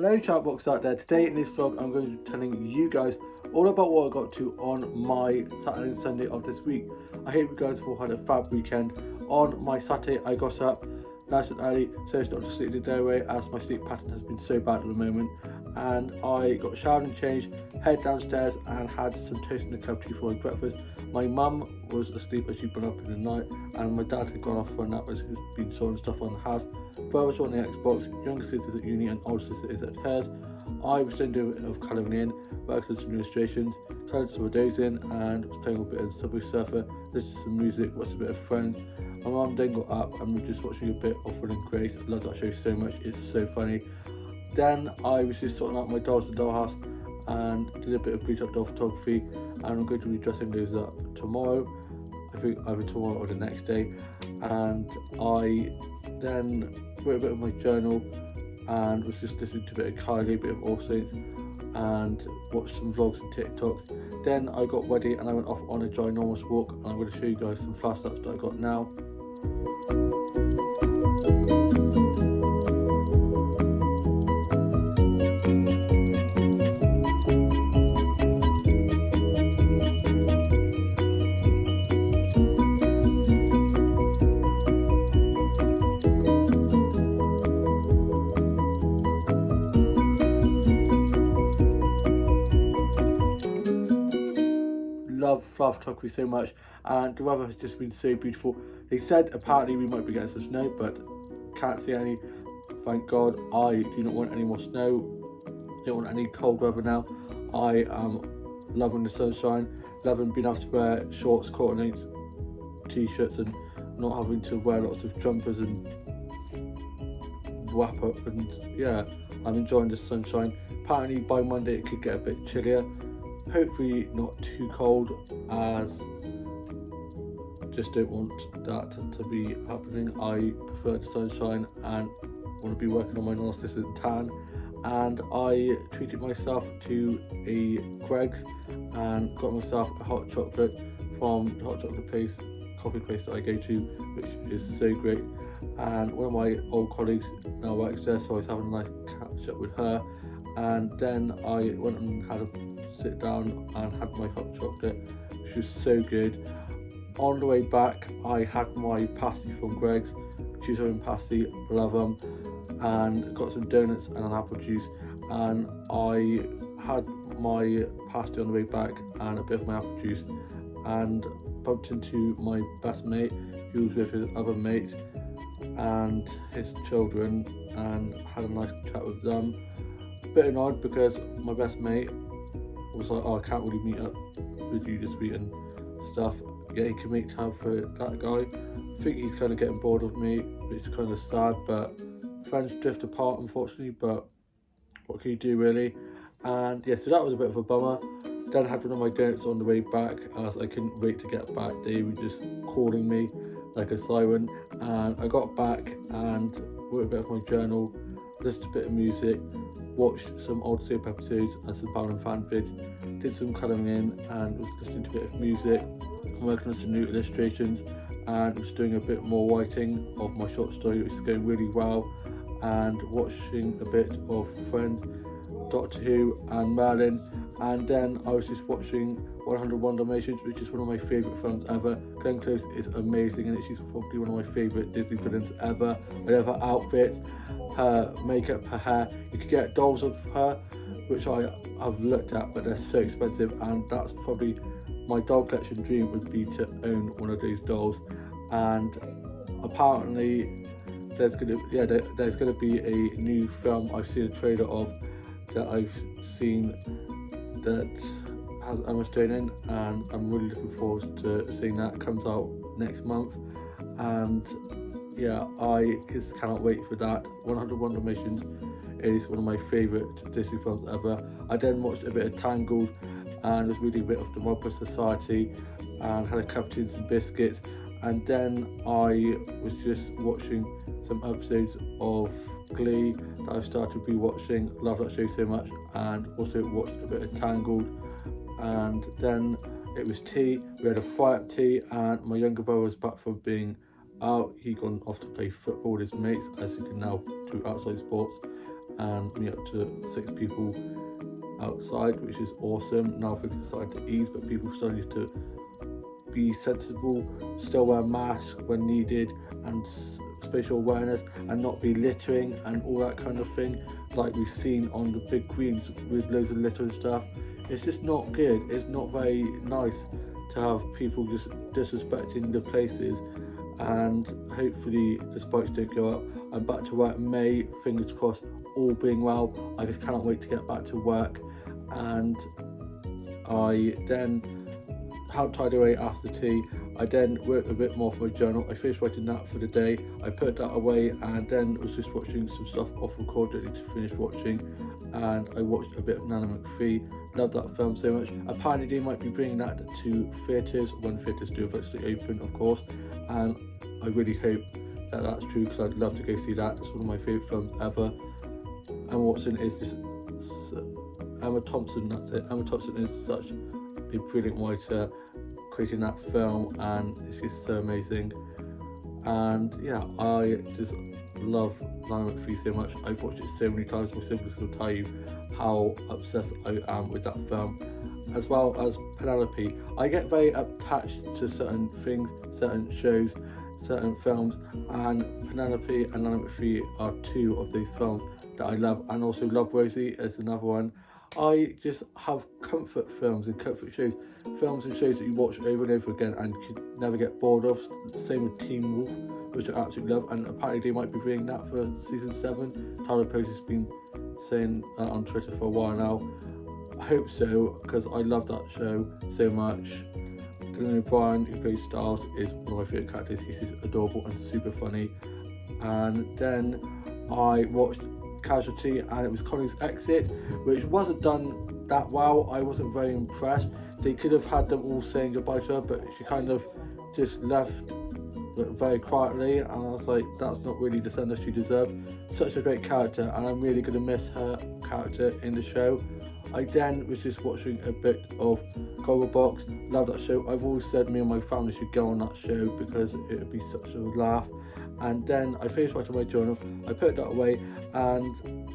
Hello chatbox out there. Today in this vlog I'm going to be telling you guys all about what I got to on my Saturday and Sunday of this week. I hope you guys all had a fab weekend. On my Saturday I got up nice and early so it's not to sleep the day away, as my sleep pattern has been so bad at the moment, and I got showered and changed, head downstairs and had some toast and a cup of tea for my breakfast. My mum was asleep as she'd been up in the night, and my dad had gone off for a nap as he's been sorting stuff on the house. Brothers on the Xbox, younger sister's at uni and older sister is at hers. I was then doing a bit of colouring in, working on some illustrations, coloured some of those in, and was playing a bit of Subway Surfer, listening to some music, watched a bit of Friends. My mum then got up and we were just watching a bit of Will and Grace. I love that show so much, it's so funny. Then I was just sorting out my dolls in the dollhouse and did a bit of pre-up doll photography, and I'm going to be dressing those up tomorrow. I think either tomorrow or the next day. And I then wrote a bit of my journal and was just listening to a bit of Kylie, a bit of All Saints, and watched some vlogs and TikToks. Then I got ready and I went off on a ginormous walk, and I'm going to show you guys some flash ups that I got now. Love flower photography so much, and the weather has just been so beautiful. They said apparently we might be getting some snow, but can't see any. Thank God. I do not want any more snow, don't want any cold weather now. I am loving the sunshine, loving being able to wear shorts, coordinates, t-shirts, and not having to wear lots of jumpers and wrap up. And yeah, I'm enjoying the sunshine. Apparently by Monday it could get a bit chillier. Hopefully not too cold, as just don't want that to be happening. I prefer the sunshine and want to be working on my non-existent tan. And I treated myself to a Greggs and got myself a hot chocolate from the hot chocolate place, coffee place that I go to, which is so great. And one of my old colleagues now works there, so I was having a nice catch up with her. And then I went and had a sit down and had my hot chocolate, which was so good. On the way back I had my pasty from Greggs, cheese oven pasty, love them, and got some donuts and an apple juice. And I had my pasty on the way back and a bit of my apple juice, and bumped into my best mate who was with his other mate and his children, and had a nice chat with them. Bit annoyed because my best mate was like, oh, I can't really meet up with you this week and stuff. Yeah, he can make time for that guy. I think he's kind of getting bored of me, which is kind of sad, but friends drift apart unfortunately, but what can you do really? And yeah, so that was a bit of a bummer. Then I had one of my donuts on the way back, as I couldn't wait to get back. They were just calling me like a siren, and I got back and wrote a bit of my journal, listened to a bit of music, watched some old soap episodes and some Ballon fan vids, did some colouring in and was listening to a bit of music, working on some new illustrations, and was doing a bit more writing of my short story, which is going really well, and watching a bit of Friends, Doctor Who and Merlin. And then I was just watching 101 Dalmatians, which is one of my favourite films ever. Glenn Close is amazing in it. She's probably one of my favourite Disney villains ever. I love her outfits, her makeup, her hair. You could get dolls of her, which I have looked at, but they're so expensive, and that's probably my doll collection dream, would be to own one of those dolls. And apparently there's gonna be a new film I've seen a trailer of, that I've seen, that has Emma Stone in, and I'm really looking forward to seeing that. It comes out next month, and yeah, I just cannot wait for that. 101 Dalmatians is one of my favourite Disney films ever. I then watched a bit of Tangled and was reading a bit of the Robber Society and had a cup of tea and some biscuits. And then I was just watching some episodes of Glee that I've started rewatching. Love that show so much, and also watched a bit of Tangled. And then it was tea. We had a fire up tea, and my younger brother was back from being out. He'd gone off to play football with his mates, as you can now do outside sports. and meet up to 6 people outside, which is awesome. Now things are starting to ease, but people starting to be sensible, still wear masks when needed, and spatial awareness, and not be littering and all that kind of thing like we've seen on the big greens with loads of litter and stuff. It's just not good. It's not very nice to have people just disrespecting the places, and hopefully the spikes don't go up. I'm back to work in May, fingers crossed, all being well. I just cannot wait to get back to work. And I then helped tidy away after tea. I then worked a bit more for my journal. I finished writing that for the day. I put that away and then was just watching some stuff off record that I need to finish watching. And I watched a bit of Nana McPhee. Love that film so much. Apparently they might be bringing that to theatres when theatres do eventually open, of course. And I really hope that that's true, because I'd love to go see that. It's one of my favourite films ever. Emma Watson is just Emma Thompson. That's it. Emma Thompson is such a brilliant writer, creating that film, and it's just so amazing. And yeah, I just love Nana McPhee so much. I've watched it so many times. My siblings will tell you how obsessed I am with that film, as well as Penelope. I get very attached to certain things, certain shows, certain films, and Penelope and Nana McPhee are 2 of those films that I love, and also Love Rosie is another one. I just have comfort films and comfort shows, films and shows that you watch over and over again and you can never get bored of. Same with Teen Wolf, which I absolutely love, and apparently they might be bringing that for season 7. Tyler Posey's been saying on Twitter for a while now. I hope so, because I love that show so much. Dylan O'Brien, who plays Stiles, is one of my favourite characters. He's just adorable and super funny. And then I watched Casualty, and it was Connie's exit, which wasn't done that well. I wasn't very impressed. They could have had them all saying goodbye to her, but she kind of just left very quietly, and I was like, that's not really the sender she deserved. Such a great character, and I'm really going to miss her character in the show. I then was just watching a bit of Gogglebox. Love that show. I've always said me and my family should go on that show because it would be such a laugh. And then I finished writing my journal, I put that away, and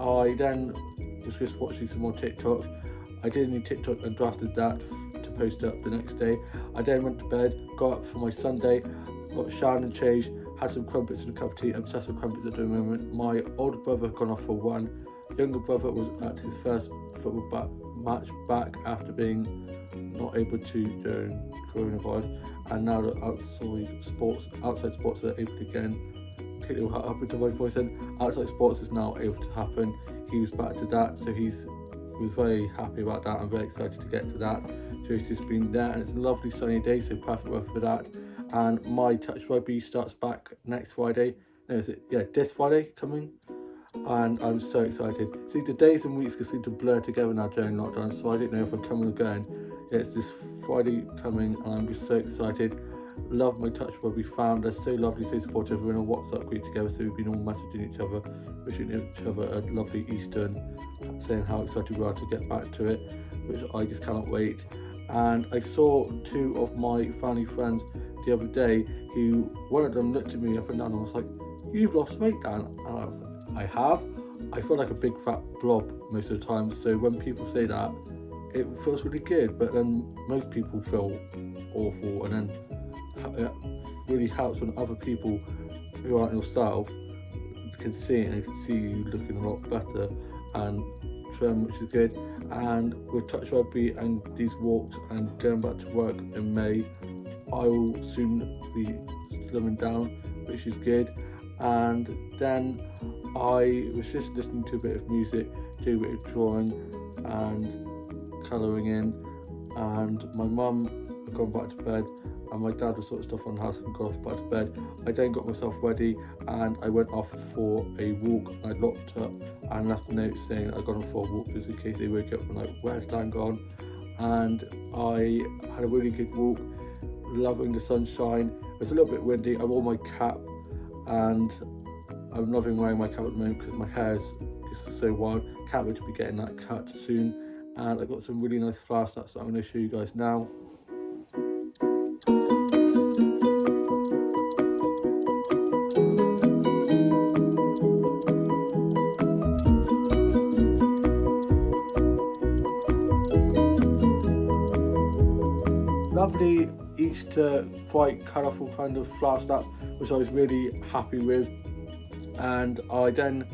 I then was just watching some more TikToks. I did a new TikTok and drafted that to post up the next day. I then went to bed, got up for my Sunday, got showered and changed, had some crumpets and a cup of tea. I'm obsessed with crumpets at the moment. My older brother had gone off for one. Younger brother was at his first football match back after being not able to during coronavirus, and now that outside sports are able to again. It will happen to my voice, and outside sports is now able to happen. He was back to that, so he was very happy about that. I'm very excited to get to that. So he's just been there, and it's a lovely sunny day, so perfect weather for that. And my touch rugby starts back next Friday. No, is it? Yeah, this Friday coming. And I'm so excited. See, the days and weeks can seem to blur together now during lockdown, so I don't know if I'm coming or going. Yeah, it's this Friday coming, and I'm just so excited. Love my touch rugby fam. They're so lovely, so supportive. We're in a WhatsApp group together, so we've been all messaging each other, wishing each other a lovely Easter, and saying how excited we are to get back to it, which I just cannot wait. And I saw 2 of my family friends the other day, who one of them looked at me up and down and was like, "You've lost weight, Dan." And I was like, "I have." I feel like a big fat blob most of the time, so when people say that, it feels really good, but then most people feel awful, and then it really helps when other people who aren't yourself can see it and can see you looking a lot better and trim, which is good. And with touch rugby and these walks and going back to work in May, I will soon be slimming down, which is good. And then I was just listening to a bit of music, doing a bit of drawing and colouring in, and my mum had gone back to bed, and my dad was sorting stuff on the house and got off back to bed. I then got myself ready, and I went off for a walk. I locked up and left a note saying I'd gone for a walk, just in case they wake up and like, "Where's Dan gone?" And I had a really good walk, loving the sunshine. It was a little bit windy. I wore my cap, and I'm loving wearing my cap at the moment because my hair is just so wild. Can't wait to be getting that cut soon. And I've got some really nice flower snaps that I'm going to show you guys now. lovely Easter, bright, colourful kind of flower snaps, which I was really happy with. And I then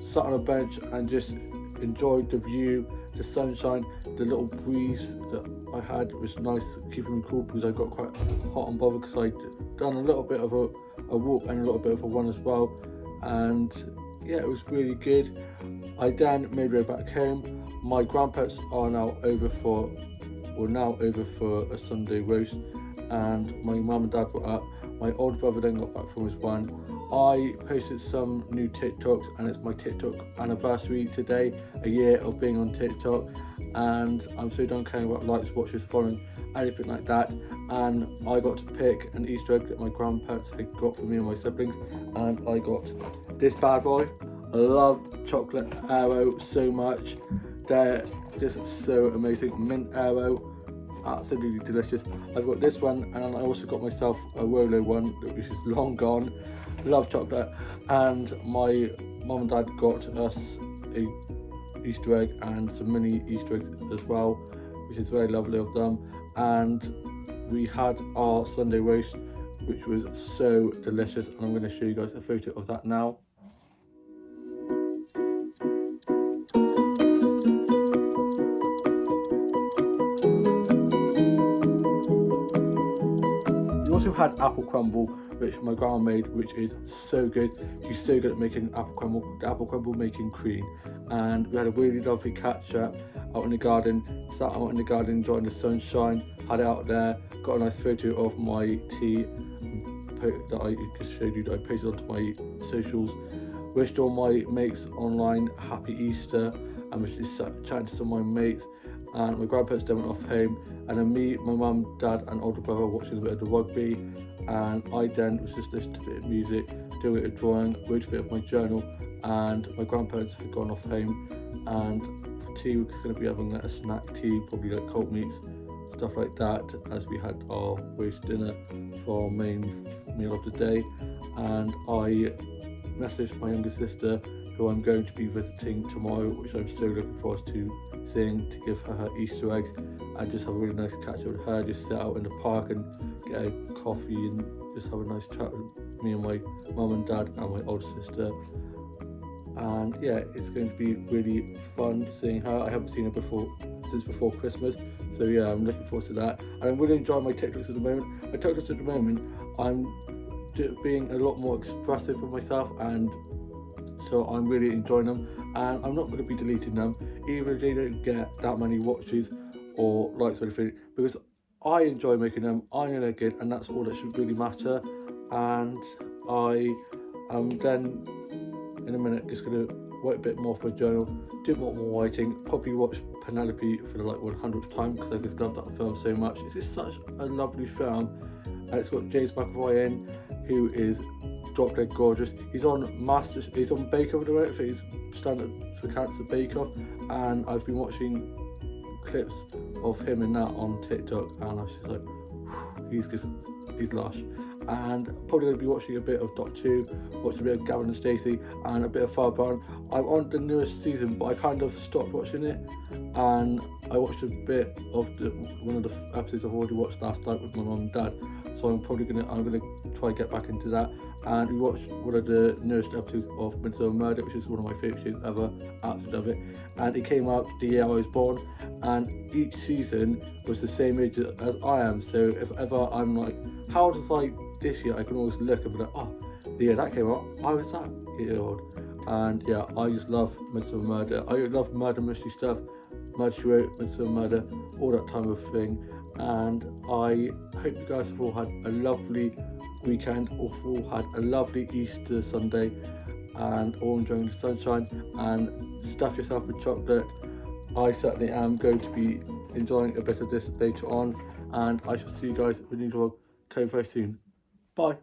sat on a bench and just enjoyed the view, the sunshine, the little breeze that I had. It was nice, keeping me cool, because I got quite hot and bothered because I'd done a little bit of a walk and a little bit of a run as well. And yeah, it was really good. I then made my way back home. My grandparents are now over for a Sunday roast, and my mum and dad were up. My older brother then got back from his one. I posted some new TikToks, and it's my TikTok anniversary today, a year of being on TikTok, and I'm so done caring about likes, watches, following, anything like that. And I got to pick an Easter egg that my grandparents had got for me and my siblings, and I got this bad boy. I love chocolate Aero so much. They're just so amazing. Mint Aero, absolutely delicious. I've got this one, and I also got myself a Rolo one, which is long gone. Love chocolate. And my mum and dad got us a Easter egg and some mini Easter eggs as well, which is very lovely of them. And we had our Sunday roast, which was so delicious, and I'm going to show you guys a photo of that now. We also had apple crumble, which my grandma made, which is so good. She's so good at making apple crumble, the apple crumble making cream. And we had a really lovely catch up out in the garden, sat out in the garden enjoying the sunshine, had it out there, got a nice photo of my tea that I just showed you, that I posted onto my socials. Wished all my mates online happy Easter, and was just chatting to some of my mates. And my grandparents then went off home, and then me, my mum, dad and older brother watching a bit of the rugby, and I then was just listening to a bit of music, doing a bit of drawing, wrote a bit of my journal, and my grandparents had gone off home. And for tea, we're going to be having a snack tea, probably like cold meats, stuff like that, as we had our roast dinner for our main meal of the day. And I messaged my younger sister, who I'm going to be visiting tomorrow, which I'm so looking forward to seeing, to give her Easter eggs and just have a really nice catch up with her, just sit out in the park and get a coffee and just have a nice chat with me and my mum and dad and my older sister. And yeah, it's going to be really fun seeing her. I haven't seen her since before Christmas, so yeah, I'm looking forward to that. And I'm really enjoying my TikToks at the moment. My TikToks at the moment, I'm being a lot more expressive with myself, and so I'm really enjoying them, and I'm not going to be deleting them, even if they don't get that many watches or likes or anything, because I enjoy making them, I know they're good, and that's all that should really matter. And I am then in a minute just going to write a bit more for my journal, do a lot more writing, probably watch Penelope for the like 100th time, because I just love that film so much. It's just such a lovely film, and it's got James McAvoy in, who is drop dead gorgeous. He's on Bake Off at the moment. I think he's standing for Cancer Bake Off, and I've been watching clips of him in that on TikTok, and I was just like, he's lush. And probably going to be watching a bit of Doctor Who, watching a bit of Gavin and Stacey, and a bit of Far Brown. I'm on the newest season, but I kind of stopped watching it, and I watched a bit of one of the episodes I've already watched last night with my mum and dad. So I'm gonna try and get back into that. And we watched one of the newest episodes of Midsomer Murder, which is one of my favourite shows ever. Absolutely love it. And it came out the year I was born, and each season was the same age as I am. So if ever I'm like, how old is like this year, I can always look and be like, oh, the year that came out, I was that year old. And yeah, I just love Midsomer Murder. I love murder mystery stuff, Murder She Wrote, Midsomer Murder, all that type of thing. And I hope you guys have all had a lovely weekend, all had a lovely Easter Sunday, and all enjoying the sunshine, and stuff yourself with chocolate. I certainly am going to be enjoying a bit of this later on, and I shall see you guys with a new vlog very soon. Bye.